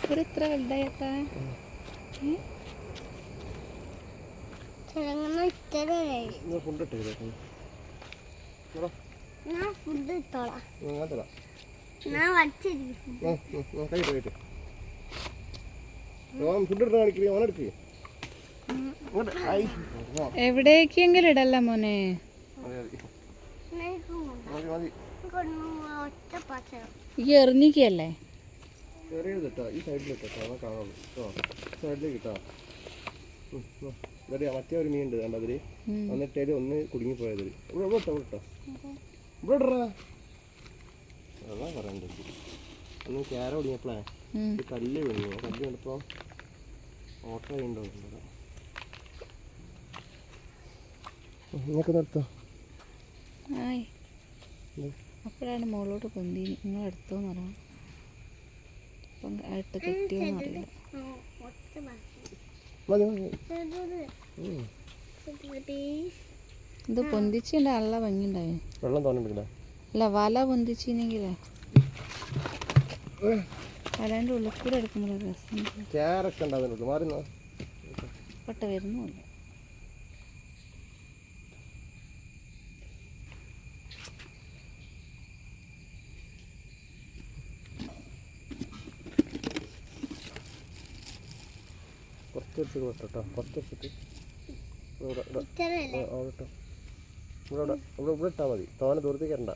ഇത്ര വലുതായിട്ടാ എവിടേക്കെങ്കിലും ഇടല്ല മോനെ. ഈ എറിഞ്ഞിക്കല്ലേ ഈ സൈഡിലിട്ടോ കാണുള്ളൂ സൈഡിലേക്ക് ഇട്ടാ. മറ്റേ ഒരു മീൻ ഉണ്ട് കണ്ടതില് എന്നിട്ടേല് ഒന്ന് കുടുങ്ങിപ്പോയത്. ഇവിടെ ഇട്ടോ ഇവിടെ അതാ പറയണ്ടത്. ഒന്ന് ക്യാര കുടുങ്ങിയപ്പോളേ ഈ കല്ല് വീണു. കല്ല് കണ്ടപ്പോ ഓട്ടോ ചെയ്യണ്ടോ ഇങ്ങനൊക്കെ നിർത്താം. അപ്പോഴാണ് മോളോട് പൊന്തി നിങ്ങൾ എടുത്തോന്ന് പറയാം. അപ്പം ആയിട്ട് കിട്ടിയോന്ന് അറിയില്ല. ഇത് പൊന്തിച്ചിന്റെ നല്ല ഭംഗി ഉണ്ടായി. വെള്ളം തോന്നിട്ടില്ല. അല്ല വല പൊന്തിച്ചിനെങ്കിലേ വലേൻ്റെ ഉള്ളിൽ കൂടെ എടുക്കുമ്പോൾ രസം പെട്ട വരുന്നുമില്ല. കുറച്ചെടുത്തിട്ട് കേട്ടോ. കുറച്ചെടുത്തിട്ട് ഇവിടെ ഇട്ടാൽ മതി. തോനെ ദൂരത്തേക്ക് ഇടണ്ട.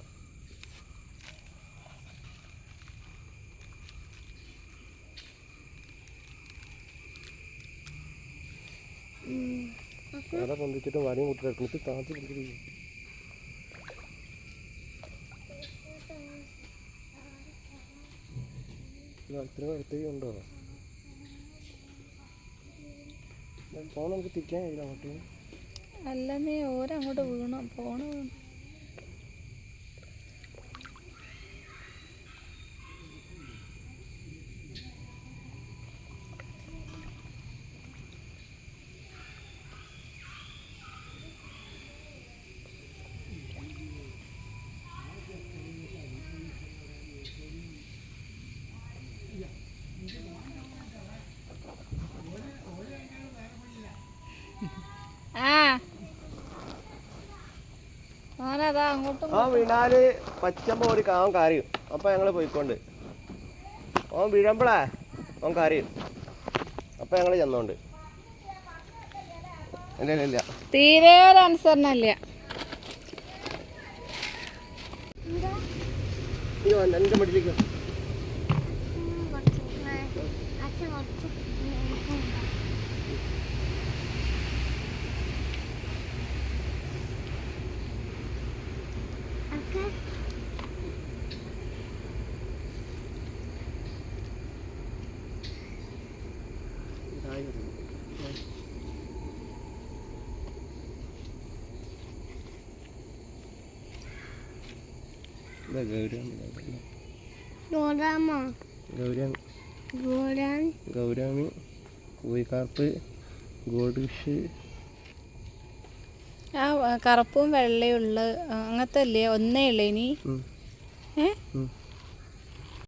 വല പൊന്തിച്ചിട്ട് വലയും കൂട്ടിട്ട് താഴ്ത്തി പിടിച്ചിട്ട് ഇത്രയും അടുത്തേക്ക് ഉണ്ടോ? ഫോൺ നമുക്ക് തിരിക്കാൻ കഴിയില്ല അങ്ങോട്ട്. അല്ലെന്നേ ഓരങ്ങോട്ട് വീണോ ഫോണ് വീണു. ആ വീണാല് പച്ചമ്പോ ഒരു കാവൻ കരയും. അപ്പൊ ഞങ്ങള് പോയിക്കൊണ്ട് ഓൻ വീഴുമ്പളേ ഓൻ കരയും. അപ്പൊ ഞങ്ങള് ചെന്നോണ്ട് ഇല്ല തീരെ ഒരു അനുസരണല്ല. എന്റെ മടിയിലേക്ക് ഗൗരാമി, കോഴിക്കാർപ്പ്, ഗോൾഡ് ഫിഷ്. ആ കറുപ്പും വെള്ളയുള്ള അങ്ങനത്തെ അല്ലേ ഒന്നേ ഉള്ളേ ഇനി.